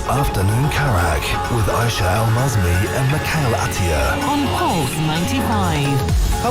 Afternoon Karak with Aisha Al-Mazmi and Mikhail Atiyah. On Pulse 95.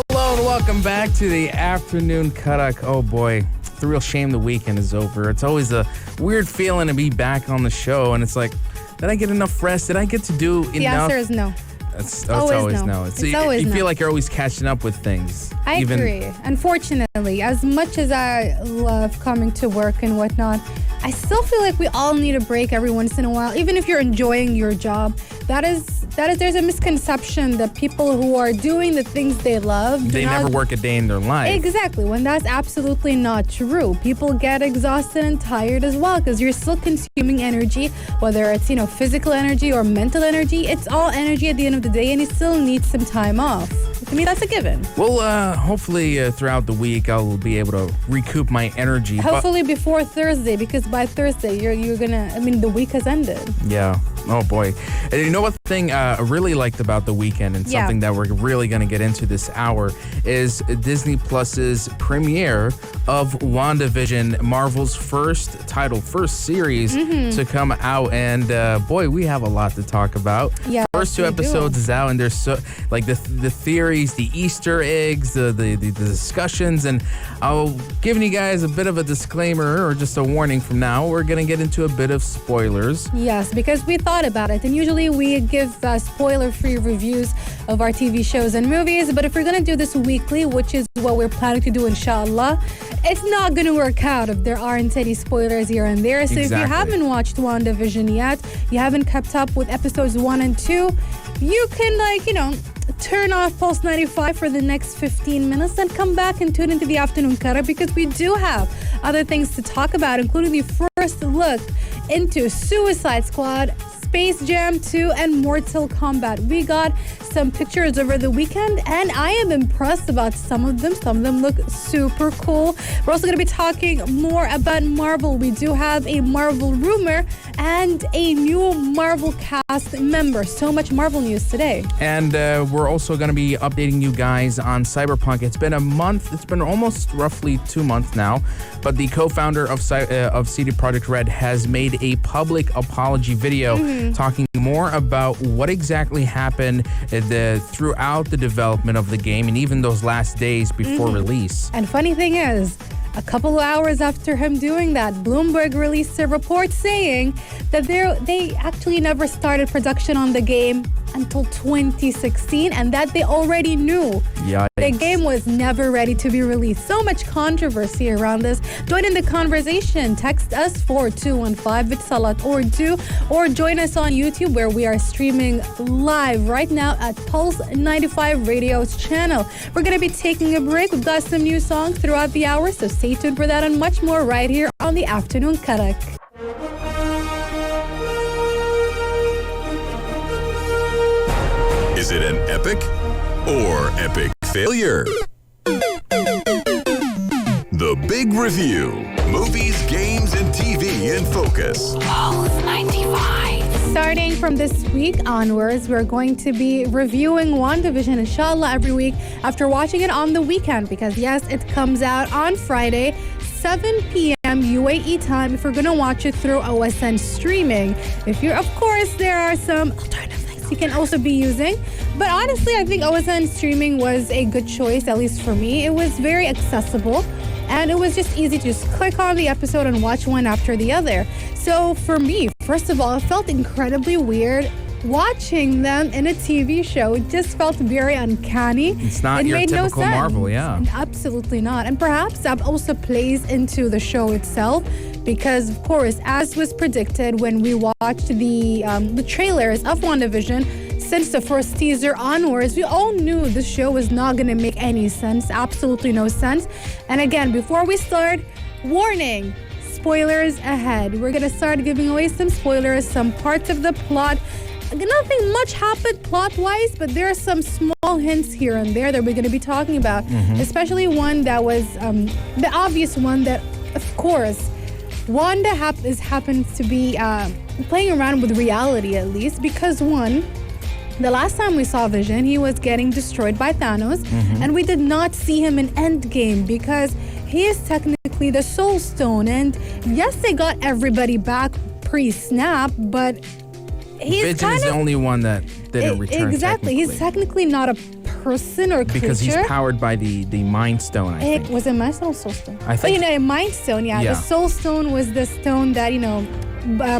Hello and welcome back to the Afternoon Karak. Oh boy, it's a real shame the weekend is over. It's always a weird feeling to be back on the show, and it's like, did I get enough rest? Did I get to do enough? The answer is no. It's always no. It's always you no. feel like you're always catching up with things. I agree. Unfortunately, as much as I love coming to work and whatnot, I still feel like we all need a break every once in a while. Even if you're enjoying your job, there's a misconception that people who are doing the things they love they never work a day in their life. Exactly, when that's absolutely not true. People get exhausted and tired as well because you're still consuming energy, whether it's physical energy or mental energy. It's all energy at the end of the day, and you still need some time off. To me, that's a given. Well, hopefully throughout the week I'll be able to recoup my energy. Hopefully before Thursday, because by Thursday you're gonna. The week has ended. Yeah. Oh boy. And you know what thing I really liked about the weekend, and something that we're really going to get into this hour, is Disney Plus's premiere of WandaVision, Marvel's first series to come out. And boy, we have a lot to talk about. Yeah, first two episodes is out, and there's so like the theories, the Easter eggs, the discussions, and I'll giving you guys a bit of a disclaimer or just a warning from now. We're going to get into a bit of spoilers. Yes, because we thought about it, and usually we give spoiler-free reviews of our TV shows and movies, but if we're going to do this weekly, which is what we're planning to do, inshallah, it's not going to work out if there aren't any spoilers here and there. So If you haven't watched WandaVision yet, you haven't kept up with episodes 1 and 2, you can, turn off Pulse 95 for the next 15 minutes and come back and tune into the Afternoon Karak, because we do have other things to talk about, including the first look into Suicide Squad, Space Jam 2, and Mortal Kombat. We got some pictures over the weekend, and I am impressed about some of them. Some of them look super cool. We're also going to be talking more about Marvel. We do have a Marvel rumor and a new Marvel cast member. So much Marvel news today. And we're also going to be updating you guys on Cyberpunk. It's been a month. It's been almost roughly 2 months now. But the co-founder of CD Projekt Red has made a public apology video talking more about what exactly happened throughout the development of the game and even those last days before release. And funny thing is, a couple of hours after him doing that, Bloomberg released a report saying that they actually never started production on the game until 2016, and that they already knew the game was never ready to be released. So much controversy around this. Join in the conversation. Text us 4215 Vitsalat or do, or join us on YouTube, where we are streaming live right now at Pulse 95 Radio's channel. We're going to be taking a break. We've got some new songs throughout the hour, so stay tuned for that and much more right here on the Afternoon Karak. Is it an epic or epic failure? The Big Review. Movies, games, and TV in focus. Pulse 95. Starting from this week onwards, we're going to be reviewing WandaVision, inshallah, every week after watching it on the weekend, because yes, it comes out on Friday, 7 p.m. UAE time, if we're going to watch it through OSN streaming. Of course, there are some alternative things you can also be using. But honestly, I think OSN streaming was a good choice, at least for me. It was very accessible, and it was just easy to just click on the episode and watch one after the other. So for me, first of all, it felt incredibly weird watching them in a TV show. It just felt very uncanny. It's not your typical Marvel, yeah. Absolutely not. And perhaps that also plays into the show itself, because, of course, as was predicted when we watched the trailers of WandaVision, since the first teaser onwards, we all knew the show was not going to make any sense. Absolutely no sense. And again, before we start, warning, spoilers ahead. We're going to start giving away some spoilers, some parts of the plot. Nothing much happened plot-wise, but there are some small hints here and there that we're going to be talking about, especially one that was the obvious one that, of course, Wanda happens to be playing around with reality, at least, because one, the last time we saw Vision, he was getting destroyed by Thanos, and we did not see him in Endgame because he is technically the Soul Stone. And yes, they got everybody back, pre-snap, but he's Vision kind is the of only one that didn't return. exactly. He's technically not a person or creature. because he's powered by the Mind Stone, I think. Was it Mind Stone or Soul Stone? I think- a Mind Stone, yeah. The Soul Stone was the stone that,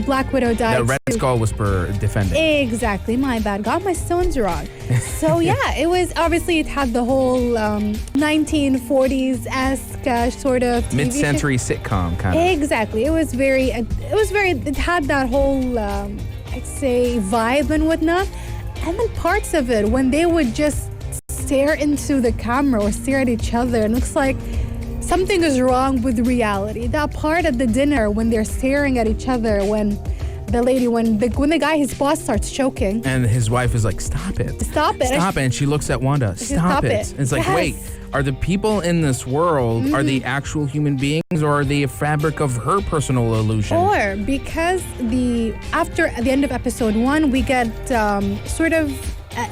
Black Widow died. That Red Skull Whisperer defended. Exactly. My bad. Got my stones wrong. So, it was, obviously, it had the whole 1940s-esque sort of TV Mid-century sitcom kind of. Exactly. It had that whole, I'd say, vibe and whatnot. And then parts of it, when they would just stare into the camera or stare at each other, it looks like something is wrong with reality. That part at the dinner when they're staring at each other, when the guy, his boss, starts choking. And his wife is like, stop it. Stop it. Stop it. And she looks at Wanda. Stop it. And it's like, wait, are the people in this world, are they actual human beings, or are they a fabric of her personal illusion? Or because at the end of episode 1, we get sort of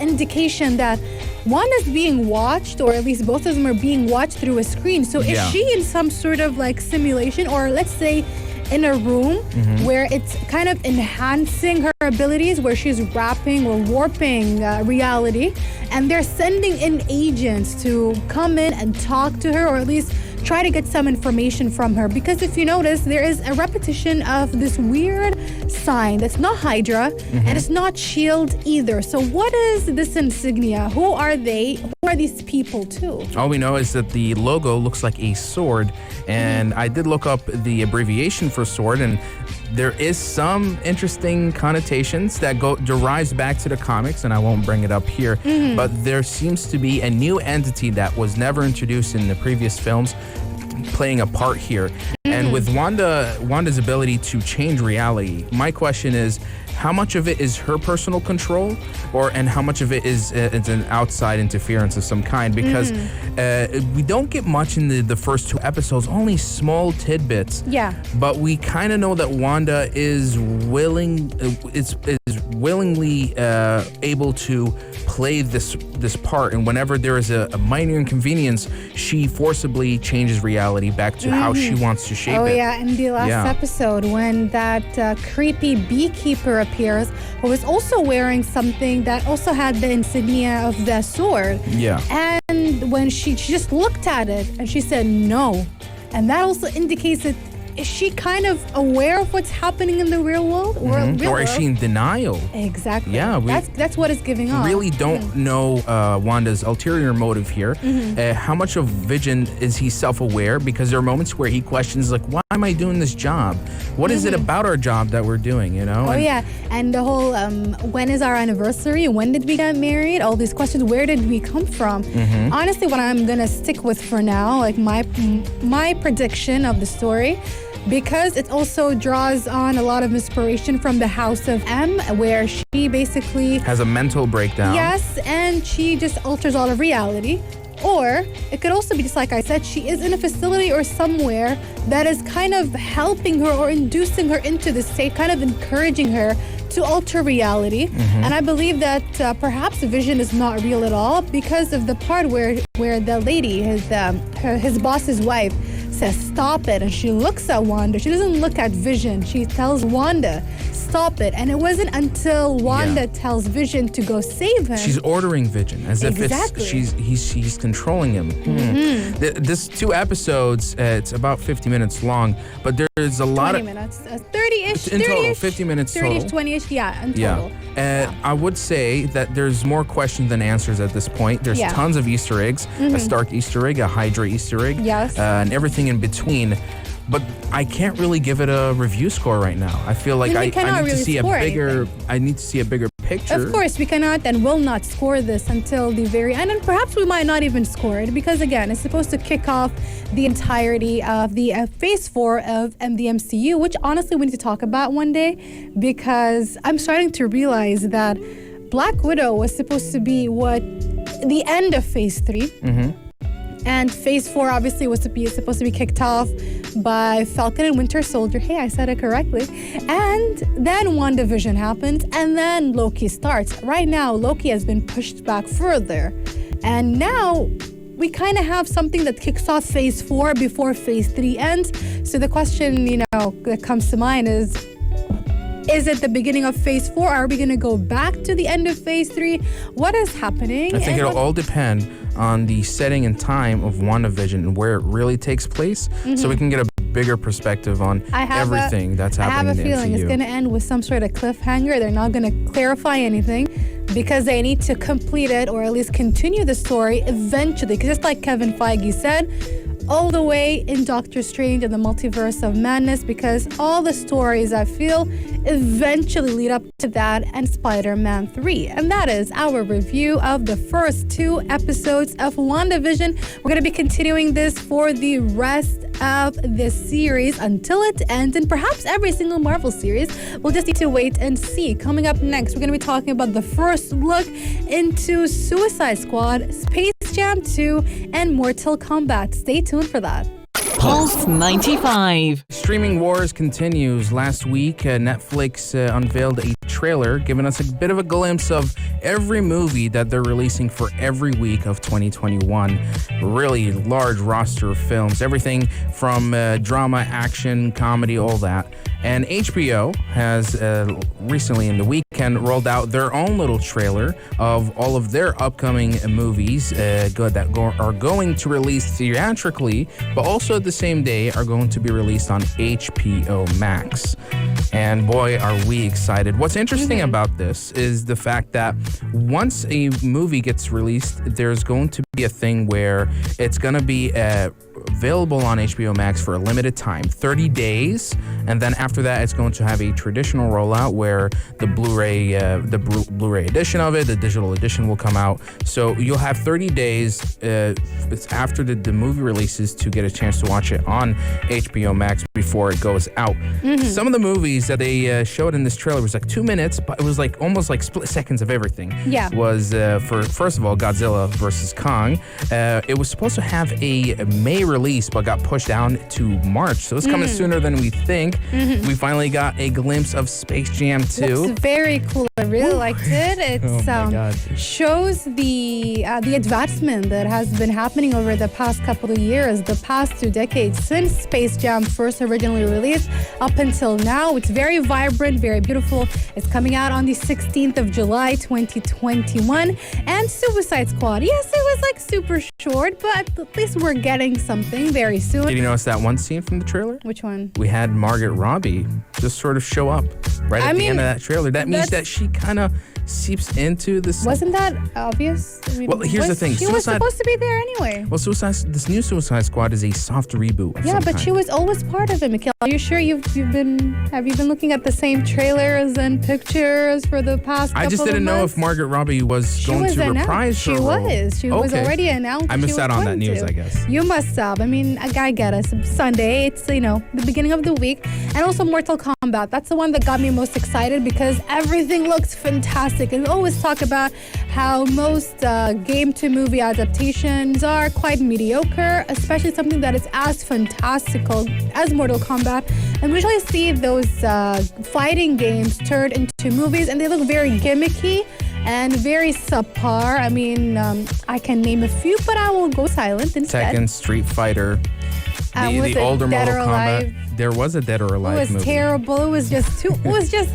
indication that Wanda's being watched, or at least both of them are being watched through a screen. So is she in some sort of like simulation, or let's say in a room where it's kind of enhancing her abilities, where she's wrapping or warping reality, and they're sending in agents to come in and talk to her, or at least try to get some information from her? Because if you notice, there is a repetition of this weird sign that's not Hydra and it's not SHIELD either. So what is this insignia? Who are they? Who are these people too? All we know is that the logo looks like a sword, and I did look up the abbreviation for sword, and there is some interesting connotations that derives back to the comics, and I won't bring it up here, but there seems to be a new entity that was never introduced in the previous films playing a part here. And with Wanda's ability to change reality, my question is, how much of it is her personal control, and how much of it is it's an outside interference of some kind? Because we don't get much in the first 2 episodes, only small tidbits. Yeah. But we kind of know that Wanda is willingly able to play this part, and whenever there is a minor inconvenience, she forcibly changes reality back to how she wants to shape it. Oh yeah, in the last episode, when that creepy beekeeper appears, who was also wearing something that also had the insignia of the sword. Yeah. And when she just looked at it and she said no, and that also indicates that, is she kind of aware of what's happening in the real world? Or is she in denial? Exactly. Yeah, that's what it's giving off. Really don't know Wanda's ulterior motive here. How much of Vision is he self-aware? Because there are moments where he questions, like, why am I doing this job? What is it about our job that we're doing, And the whole, when is our anniversary? When did we get married? All these questions, where did we come from? Honestly, what I'm going to stick with for now, like my prediction of the story, because it also draws on a lot of inspiration from the House of M, where she basically has a mental breakdown. Yes, and she just alters all of reality. Or it could also be, just like I said, she is in a facility or somewhere that is kind of helping her or inducing her into this state, kind of encouraging her to alter reality. And I believe that perhaps Vision is not real at all, because of the part where the lady, his boss's wife, says stop it, and she looks at Wanda. She doesn't look at Vision. She tells Wanda, stop it. And it wasn't until Wanda tells Vision to go save him. She's ordering Vision as if he's controlling him. This 2 episodes, it's about 50 minutes long, but there's a lot 20 minutes, 30-ish. In total, 50 minutes 30-ish, total. 20-ish, in total. I would say that there's more questions than answers at this point. There's tons of Easter eggs, a Stark Easter egg, a Hydra Easter egg, and everything in between. But I can't really give it a review score right now. I feel like I need to see a bigger picture. Of course, we cannot and will not score this until the very end, and perhaps we might not even score it, because again, it's supposed to kick off the entirety of the Phase 4 of the MCU, which honestly we need to talk about one day, because I'm starting to realize that Black Widow was supposed to be the end of Phase 3. And Phase 4 obviously was supposed to be kicked off by Falcon and Winter Soldier. Hey, I said it correctly. And then WandaVision happens, and then Loki starts. Right now, Loki has been pushed back further. And now we kind of have something that kicks off Phase 4 before Phase 3 ends. So the question, that comes to mind is, Is it the beginning of phase 4? Are we going to go back to the end of phase 3? What is happening? I think it'll all depend on the setting and time of WandaVision and where it really takes place, so we can get a bigger perspective on everything that's happening in the MCU. I have a feeling it's going to end with some sort of cliffhanger. They're not going to clarify anything because they need to complete it or at least continue the story eventually. Because just like Kevin Feige said, all the way in Doctor Strange and the Multiverse of Madness, because all the stories, I feel, eventually lead up to that and Spider-Man 3. And that is our review of the first 2 episodes of WandaVision. We're going to be continuing this for the rest of this series until it ends, and perhaps every single Marvel series. We'll just need to wait and see. Coming up next, we're going to be talking about the first look into Suicide Squad, Space Jam 2, and Mortal Kombat. Stay tuned for that. Pulse 95. Streaming wars continues. Last week, Netflix unveiled a trailer, giving us a bit of a glimpse of every movie that they're releasing for every week of 2021. Really large roster of films, everything from drama, action, comedy, all that. And HBO has recently in the weekend rolled out their own little trailer of all of their upcoming movies that are going to release theatrically, but also the same day are going to be released on HBO Max. And boy, are we excited. What's interesting about this is the fact that once a movie gets released, there's going to be a thing where it's going to be available on HBO Max for a limited time, 30 days, and then after that it's going to have a traditional rollout where the Blu-ray edition of it, the digital edition will come out. So you'll have 30 days after the movie releases to get a chance to watch it on HBO Max before it goes out. Some of the movies that they showed in this trailer was like 2 minutes, but it was like almost like split seconds of everything. Yeah. Was for first of all Godzilla versus Kong. It was supposed to have a May release, but got pushed down to March. So it's coming sooner than we think. We finally got a glimpse of Space Jam 2. Looks very cool. I really liked it. It shows the advancement that has been happening over the past couple of years, the past 2 decades since Space Jam first originally released up until now. It's very vibrant, very beautiful. It's coming out on the 16th of July, 2021. And Suicide Squad. Yes, it was like super short, but at least we're getting something very soon. Did you notice that one scene from the trailer? Which one? We had Margot Robbie just sort of show up right at the end of that trailer. That means that she kind of seeps into this. Wasn't that obvious? I mean, well, here's the thing. She was supposed to be there anyway. Well, this new Suicide Squad is a soft reboot. Yeah, but she was always part of it, Mikhail. Are you sure have you been looking at the same trailers and pictures for the past couple of months? I just didn't know if Margot Robbie was going to reprise her role. She was already announced. I missed out on that news, I guess. You must have. I mean, I get it. It's Sunday. It's, the beginning of the week. And also Mortal Kombat. That's the one that got me most excited because everything looks fantastic. And we always talk about how most game-to-movie adaptations are quite mediocre, especially something that is as fantastical as Mortal Kombat. And we usually see those fighting games turned into movies, and they look very gimmicky and very subpar. I mean, I can name a few, but I will go silent instead. Tekken, Street Fighter, the older Mortal Kombat. There was a Dead or Alive movie. It was terrible. It was just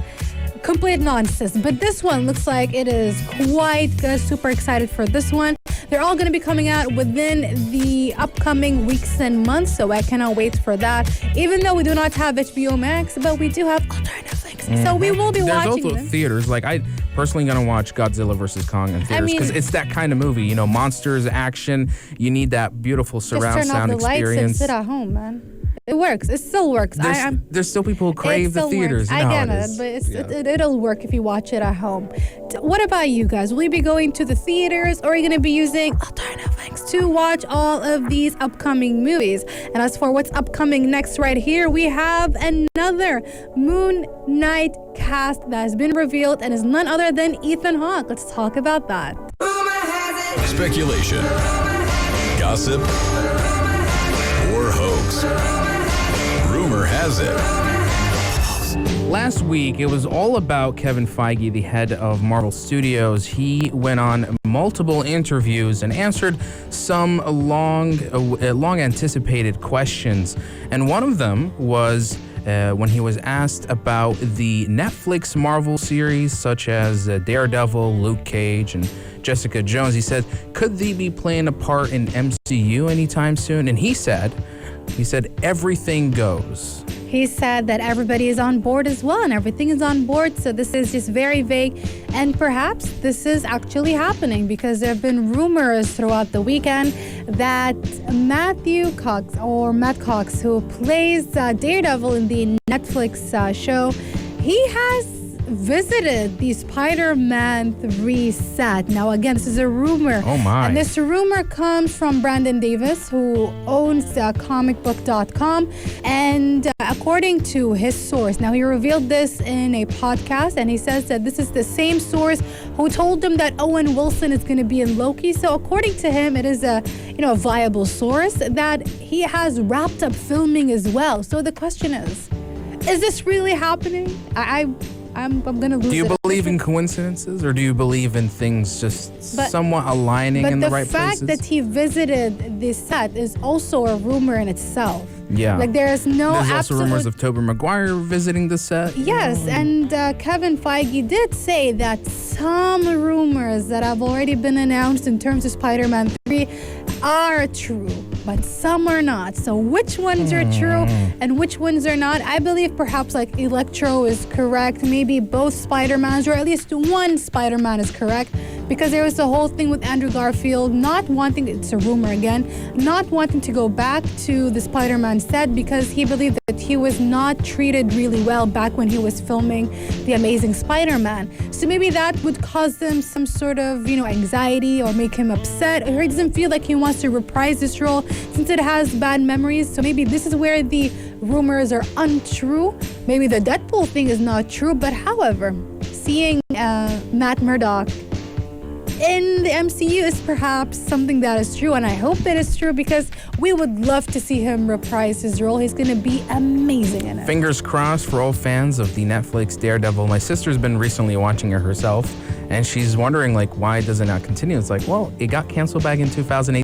complete nonsense. But this one looks like it is quite good. Super excited for this one. They're all going to be coming out within the upcoming weeks and months, so I cannot wait for that. Even though we do not have HBO Max, but we do have alternative links. So we will be watching There's also theaters. Like, I personally going to watch Godzilla vs. Kong in theaters because it's that kind of movie. Monsters, action. You need that beautiful surround sound experience. Just turn off the lights and sit at home, man. It works. It still works. There's still people who crave the theaters. I get it, but it'll work if you watch it at home. What about you guys? Will you be going to the theaters, or are you going to be using alternative links to watch all of these upcoming movies? And as for what's upcoming next right here, we have another Moon Knight cast that has been revealed and is none other than Ethan Hawke. Let's talk about that. Speculation, gossip, or hoax. Rumor has it. Last week, it was all about Kevin Feige, the head of Marvel Studios. He went on multiple interviews and answered some long anticipated questions. And one of them was when he was asked about the Netflix Marvel series such as Daredevil, Luke Cage, and Jessica Jones. He said, could they be playing a part in MCU anytime soon? And he said, everything goes. He said that everybody is on board as well, and everything is on board. So this is just very vague. And perhaps this is actually happening because there have been rumors throughout the weekend that Matt Cox, who plays Daredevil in the Netflix show, he has visited the Spider-Man 3 set. Now, again, this is a rumor. Oh, my. And this rumor comes from Brandon Davis, who owns comicbook.com. And according to his source, now he revealed this in a podcast, and he says that this is the same source who told him that Owen Wilson is going to be in Loki. So according to him, it is a viable source that he has wrapped up filming as well. So the question is this really happening? I'm going to lose it. Do you believe in coincidences, or do you believe in things just somewhat aligning in the right places? But the fact that he visited this set is also a rumor in itself. Yeah. Like, there's also rumors of Tobey Maguire visiting the set. Yes, and Kevin Feige did say that some rumors that have already been announced in terms of Spider-Man 3 are true, but some are not. So which ones are true and which ones are not? I believe perhaps like Electro is correct. Maybe both Spider-Mans, or at least one Spider-Man is correct, because there was the whole thing with Andrew Garfield not wanting, it's a rumor again, not wanting to go back to the Spider-Man set because he believed that he was not treated really well back when he was filming The Amazing Spider-Man. So maybe that would cause him some sort of, anxiety or make him upset, or he doesn't feel like he wants to reprise this role since it has bad memories. So maybe this is where the rumors are untrue. Maybe the Deadpool thing is not true, but however, seeing Matt Murdock in the MCU is perhaps something that is true, and I hope it is true because we would love to see him reprise his role. He's going to be amazing in it. Fingers crossed for all fans of the Netflix Daredevil. My sister's been recently watching it herself, and she's wondering, why does it not continue? It's it got canceled back in 2018.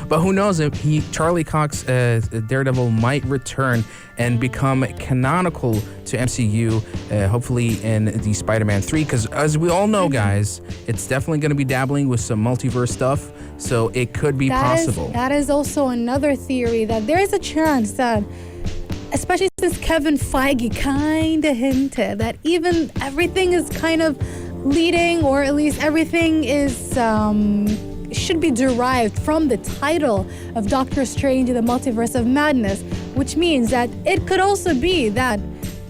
But who knows, if Charlie Cox Daredevil might return and become canonical to MCU, hopefully in the Spider-Man 3, because as we all know, guys, it's definitely going to be dabbling with some multiverse stuff, so it could be possible. That is also another theory, that there is a chance that, especially since Kevin Feige kind of hinted that even everything is kind of leading, or at least everything is should be derived from the title of Doctor Strange in the Multiverse of Madness, which means that it could also be that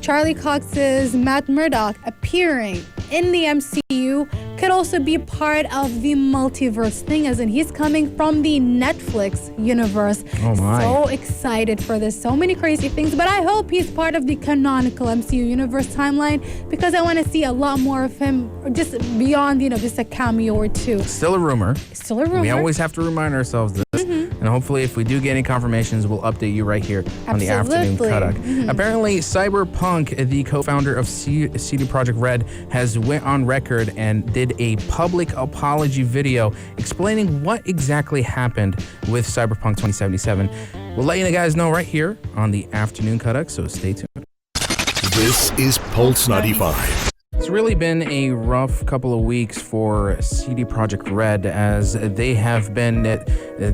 Charlie Cox's Matt Murdock appearing in the MCU could also be part of the multiverse thing, as in he's coming from the Netflix universe. Oh my. So excited for this. So many crazy things. But I hope he's part of the canonical MCU universe timeline, because I want to see a lot more of him just beyond, just a cameo or two. Still a rumor. Still a rumor. We always have to remind ourselves this. And hopefully, if we do get any confirmations, we'll update you right here on the Afternoon Karak. Apparently, Cyberpunk, the co-founder of CD Projekt Red, has went on record and did a public apology video explaining what exactly happened with Cyberpunk 2077. We'll let you guys know right here on the Afternoon Karak, so stay tuned. This is Pulse 95. It's really been a rough couple of weeks for CD Projekt Red, as they have been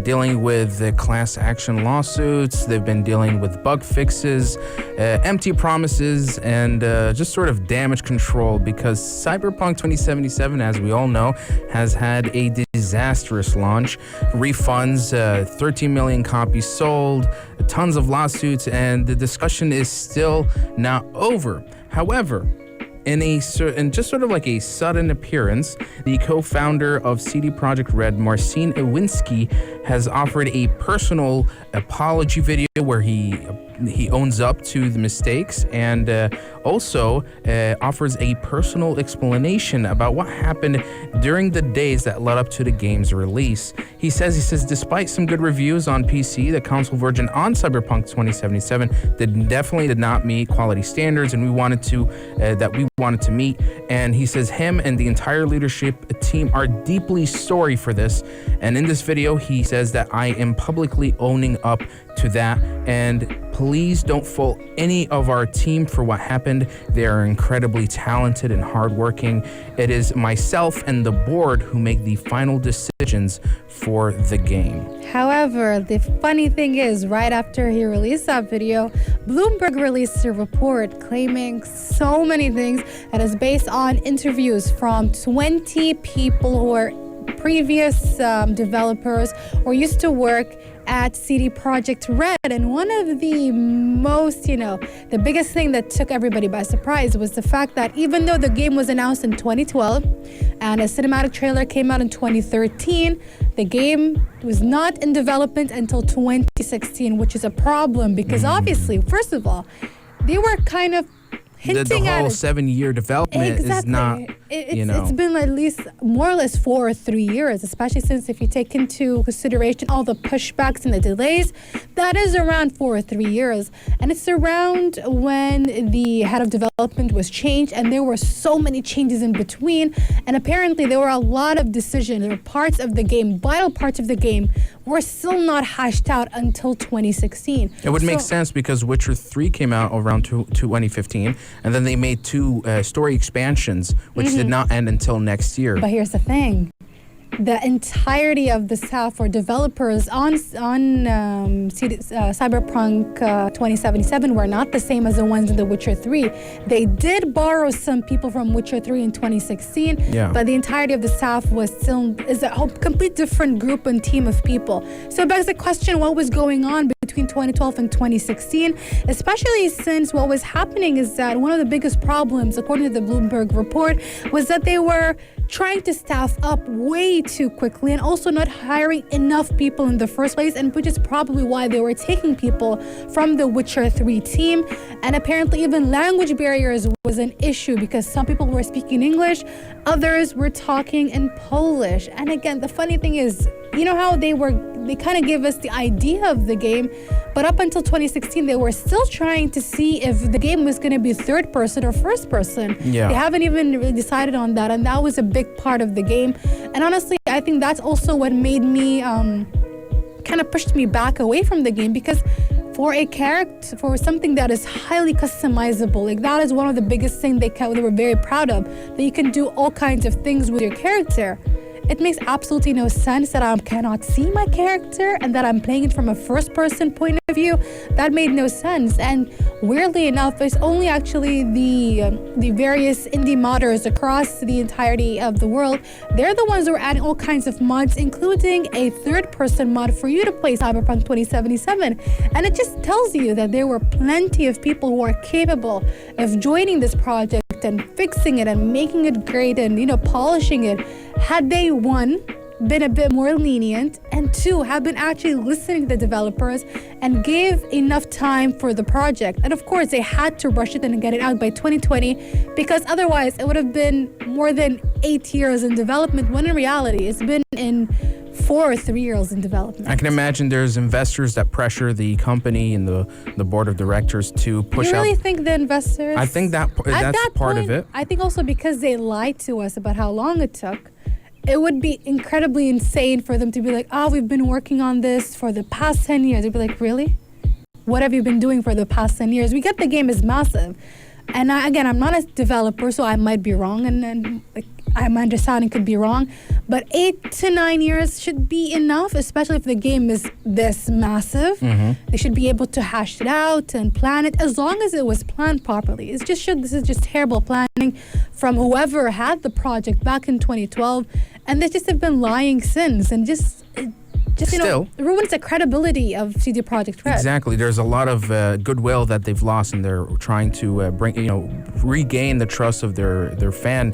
dealing with class action lawsuits. They've been dealing with bug fixes, empty promises, and just sort of damage control, because Cyberpunk 2077, as we all know, has had a disastrous launch. Refunds, 13 million copies sold, tons of lawsuits, and the discussion is still not over. However, in just sort of like a sudden appearance, the co-founder of CD Projekt Red, Marcin Iwinski, has offered a personal apology video where he owns up to the mistakes, and also offers a personal explanation about what happened during the days that led up to the game's release. He says, despite some good reviews on PC, the console version on Cyberpunk 2077 definitely did not meet quality standards, and we wanted to meet. And he says him and the entire leadership team are deeply sorry for this. And in this video, he says that I am publicly owning up to that. And please don't fault any of our team for what happened. They are incredibly talented and hardworking. It is myself and the board who make the final decisions for the game. However, the funny thing is, right after he released that video, Bloomberg released a report claiming so many things that is based on interviews from 20 people who are previous developers or used to work at CD Projekt Red. And one of the most, the biggest thing that took everybody by surprise was the fact that even though the game was announced in 2012 and a cinematic trailer came out in 2013, the game was not in development until 2016, which is a problem because obviously, first of all, they were kind of hinting the at whole it. 7-year development is not, It's been at least more or less 4 or 3 years, especially since if you take into consideration all the pushbacks and the delays, that is around 4 or 3 years. And it's around when the head of development was changed and there were so many changes in between. And apparently there were a lot of decisions. There were parts of the game, vital parts of the game, were still not hashed out until 2016. It would make sense because Witcher 3 came out around 2015, and then they made 2 story expansions, which did not end until next year. But here's the thing. The entirety of the staff or developers on Cyberpunk 2077 were not the same as the ones in The Witcher 3. They did borrow some people from Witcher 3 in 2016, but the entirety of the staff is a whole complete different group and team of people. So it begs the question, what was going on between 2012 and 2016, especially since what was happening is that one of the biggest problems, according to the Bloomberg report, was that they were trying to staff up way too quickly and also not hiring enough people in the first place, and which is probably why they were taking people from the Witcher 3 team. And apparently even language barriers was an issue because some people were speaking English, others were talking in Polish. And again, the funny thing is, you know how they kind of gave us the idea of the game, but up until 2016, they were still trying to see if the game was going to be third person or first person. They haven't even really decided on that, and that was a big part of the game. And honestly, I think that's also what made me kind of pushed me back away from the game, because for a character, for something that is highly customizable, like that is one of the biggest things they were very proud of, that you can do all kinds of things with your character. It makes absolutely no sense that I cannot see my character and that I'm playing it from a first-person point of view. That made no sense. And weirdly enough, it's only actually the various indie modders across the entirety of the world. They're the ones who are adding all kinds of mods, including a third-person mod for you to play Cyberpunk 2077. And it just tells you that there were plenty of people who are capable of joining this project and fixing it and making it great and, polishing it. Had they, one, been a bit more lenient, and 2, have been actually listening to the developers and gave enough time for the project. And of course, they had to rush it and get it out by 2020, because otherwise it would have been more than 8 years in development, when in reality it's been in 4 or 3 years in development. I can imagine there's investors that pressure the company and the board of directors to push out. You really think the investors? I think that's part of it. I think also because they lied to us about how long it took. It would be incredibly insane for them to be like, we've been working on this for the past 10 years. They'd be like, really? What have you been doing for the past 10 years? We get the game is massive. And again, I'm not a developer, so I might be wrong. And my understanding could be wrong. But 8 to 9 years should be enough, especially if the game is this massive. They should be able to hash it out and plan it, as long as it was planned properly. This is just terrible planning from whoever had the project back in 2012. And they just have been lying since, and just ruins the credibility of CD Projekt Red. Exactly. There's a lot of goodwill that they've lost, and they're trying to regain the trust of their fan.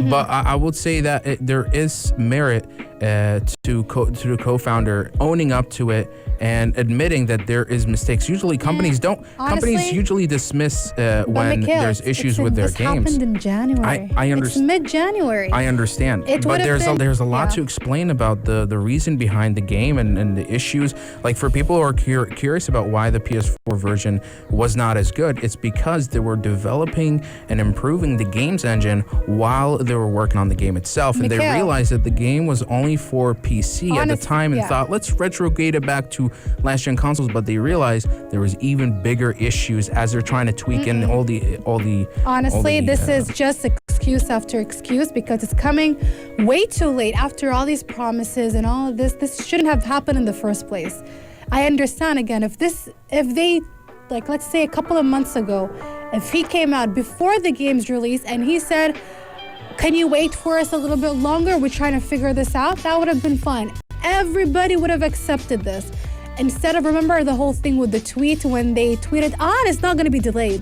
But I would say that there is merit to the co-founder owning up to it and admitting that there is mistakes. Usually companies companies usually dismiss when there's issues with their games. This happened in January. I understand. It's mid-January. I understand. But there's a lot to explain about the reason behind the game and the issues. Like, for people who are curious about why the PS4 version was not as good, it's because they were developing and improving the game's engine while they were working on the game itself. And they realized that the game was only only for PC at the time and thought, let's retrograde it back to last-gen consoles, but they realized there was even bigger issues as they're trying to tweak in all the. Honestly, this is just excuse after excuse because it's coming way too late after all these promises and all of this. This shouldn't have happened in the first place. I understand again, if they, like, let's say a couple of months ago, if he came out before the game's release and he said, can you wait for us a little bit longer? We're trying to figure this out. That would have been fine. Everybody would have accepted this. Instead of, remember the whole thing with the tweet when they tweeted, it's not going to be delayed.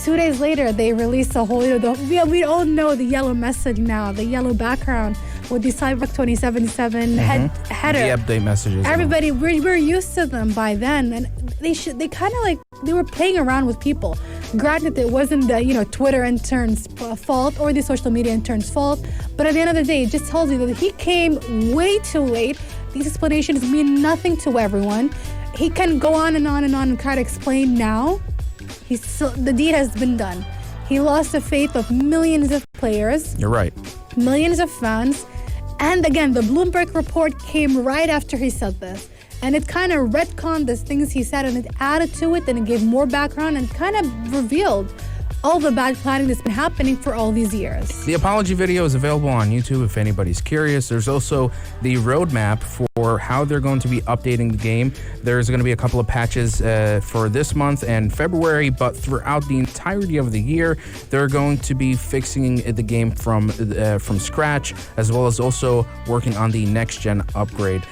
2 days later, they released a whole, we all know the yellow message now, the yellow background with the Cyberpunk 2077 header. The update messages. Everybody, we're used to them by then. And they kind of like, they were playing around with people. Granted, it wasn't the, Twitter intern's fault or the social media intern's fault. But at the end of the day, it just tells you that he came way too late. These explanations mean nothing to everyone. He can go on and on and on and try to explain now. The deed has been done. He lost the faith of millions of players. You're right. Millions of fans. And again, the Bloomberg report came right after he said this. And it kind of retconned the things he said and it added to it and it gave more background and kind of revealed all the bad planning that's been happening for all these years. The apology video is available on YouTube if anybody's curious. There's also the roadmap for how they're going to be updating the game. There's going to be a couple of patches for this month and February, but throughout the entirety of the year, they're going to be fixing the game from scratch, as well as also working on the next-gen upgrade.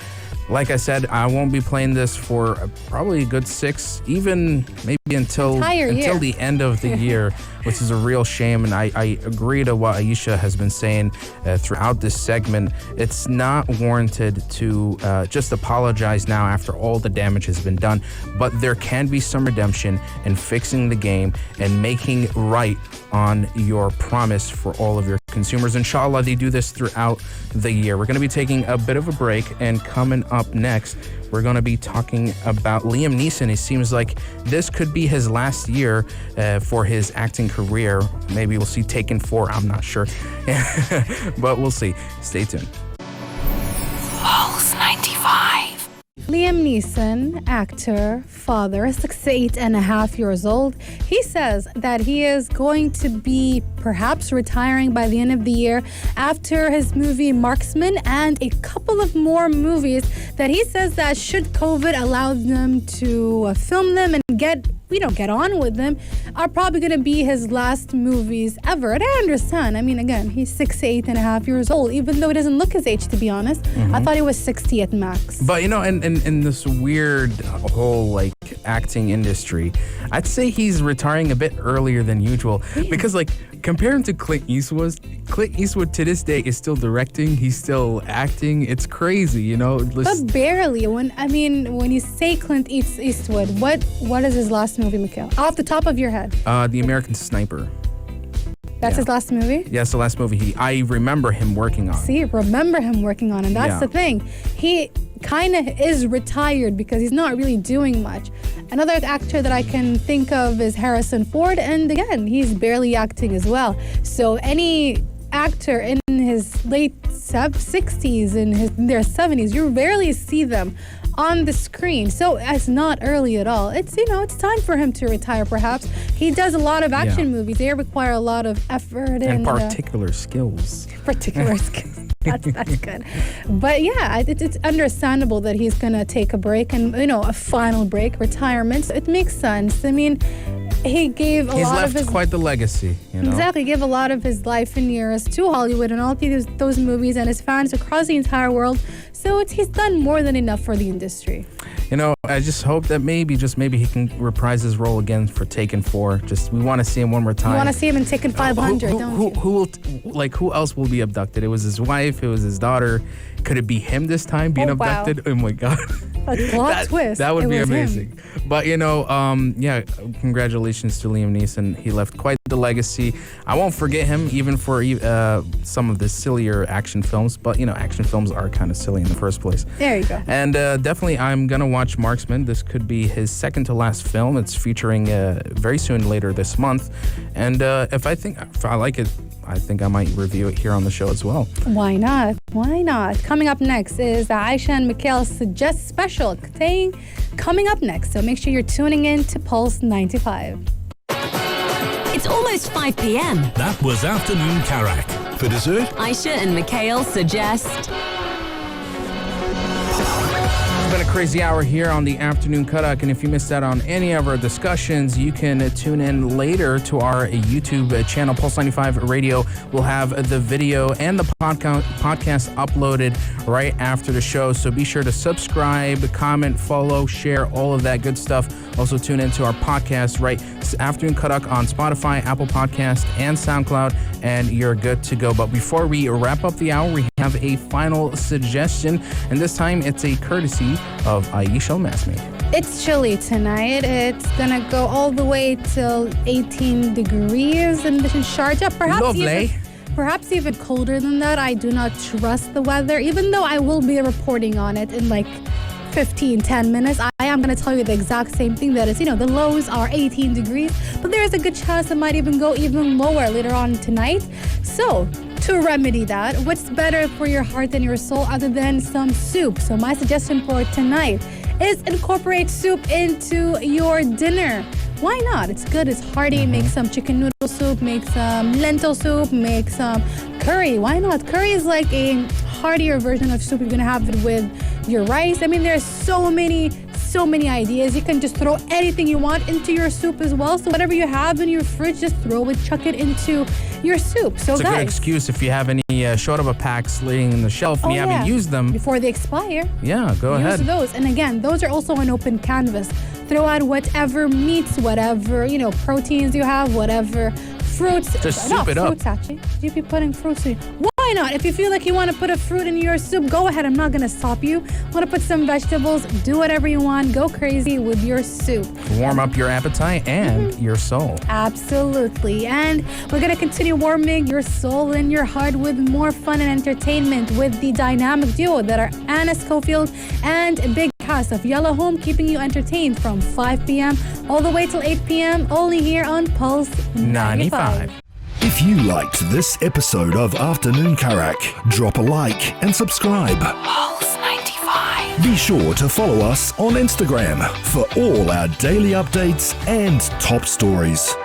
Like I said, I won't be playing this for probably a good 6, even maybe until the end of the year, which is a real shame. And I agree to what Aisha has been saying throughout this segment. It's not warranted to just apologize now after all the damage has been done. But there can be some redemption in fixing the game and making right on your promise for all of your consumers. Inshallah, they do this throughout the year. We're going to be taking a bit of a break, and coming up next, we're going to be talking about Liam Neeson. It seems like this could be his last year for his acting career. Maybe we'll see Taken 4. I'm not sure. But we'll see. Stay tuned. Pulse 95. Liam Neeson, actor, father, 68.5 years old. He says that he is going to be perhaps retiring by the end of the year after his movie Marksman and a couple of more movies that he says that should COVID allow them to film them and get on with them, are probably going to be his last movies ever. And I understand. I mean, again, he's 68.5 years old, even though he doesn't look his age, to be honest. Mm-hmm. I thought he was 60 at max. But, in this weird whole, acting industry, I'd say he's retiring a bit earlier than usual. Because, comparing to Clint Eastwood to this day is still directing. He's still acting. It's crazy, But barely. When you say Clint Eastwood, what is his last movie, Mikhail? Off the top of your head. The American Sniper. That's his last movie? Yes, the last movie I remember him working on. See, remember him working on, and that's the thing. He kind of is retired because he's not really doing much. Another actor that I can think of is Harrison Ford, and again, he's barely acting as well. So any actor in his late 60s, in their 70s, you rarely see them on the screen. So it's not early at all. It's it's time for him to retire perhaps. He does a lot of action movies. They require a lot of effort and particular skills. Particular skills. That's good. But yeah, it's understandable that he's going to take a break and, a final break, retirement. So it makes sense. I mean, he gave a lot of his... He's left quite the legacy, Exactly. He gave a lot of his life and years to Hollywood and all those movies and his fans across the entire world. So he's done more than enough for the industry. I just hope that maybe he can reprise his role again for Taken 4. We want to see him one more time. You want to see him in Taken 500, don't you? Who else will be abducted? It was his wife. It was his daughter. Could it be him this time being abducted? Oh my God. A plot twist. That would be amazing. Him. But, congratulations to Liam Neeson. He left quite the legacy. I won't forget him even for some of the sillier action films. But, action films are kind of silly in the first place. There you go. And definitely I'm going to watch watch Marksman. This could be his second to last film. It's featuring very soon later this month. And if I like it, I think I might review it here on the show as well. Why not? Why not? Coming up next is Aisha and Mikhail Suggest Special coming up next. So make sure you're tuning in to Pulse 95. It's almost 5 p.m. That was Afternoon Karak. For dessert, Aisha and Mikhail suggest. It's been a crazy hour here on the Afternoon Karak, and if you missed out on any of our discussions, you can tune in later to our YouTube channel, Pulse 95 Radio. We'll have the video and the podcast uploaded right after the show, so be sure to subscribe, comment, follow, share, all of that good stuff. Also tune into our podcast, right? It's Afternoon Karak on Spotify, Apple Podcast, and SoundCloud, and you're good to go. But before we wrap up the hour, we have a final suggestion, and this time it's a courtesy of Aisha Masmi. It's chilly tonight. It's gonna go all the way till 18 degrees in Sharjah. Perhaps even colder than that. I do not trust the weather, even though I will be reporting on it in like 10 minutes. I am going to tell you the exact same thing, that is, the lows are 18 degrees, but there is a good chance it might even go even lower later on tonight. So, to remedy that, what's better for your heart and your soul other than some soup? So my suggestion for tonight is incorporate soup into your dinner. Why not? It's good, it's hearty. Make some chicken noodle soup, make some lentil soup, make some curry. Why not? Curry is like a heartier version of soup. You're gonna have it with your rice. I mean, there's so many ideas. You can just throw anything you want into your soup as well. So whatever you have in your fridge, just chuck it into your soup. So it's guys, a good excuse if you have any short of a pack sitting in the shelf and you haven't used them before they expire. Yeah, go ahead. Use those. And again, those are also an open canvas. Throw out whatever meats, whatever, proteins you have, whatever fruits. Just soup it up. Fruits, actually. You'd be putting fruits in. Why not? If you feel like you want to put a fruit in your soup, go ahead. I'm not going to stop you. Want to put some vegetables, do whatever you want. Go crazy with your soup. Warm up your appetite and your soul. Absolutely. And we're going to continue warming your soul and your heart with more fun and entertainment with the dynamic duo that are Anna Schofield and Big Cast of Yellow Home, keeping you entertained from 5 p.m. all the way till 8 p.m. only here on Pulse 95. if you liked this episode of Afternoon Karak, drop a like and subscribe. Pulse 95. Be sure to follow us on Instagram for all our daily updates and top stories.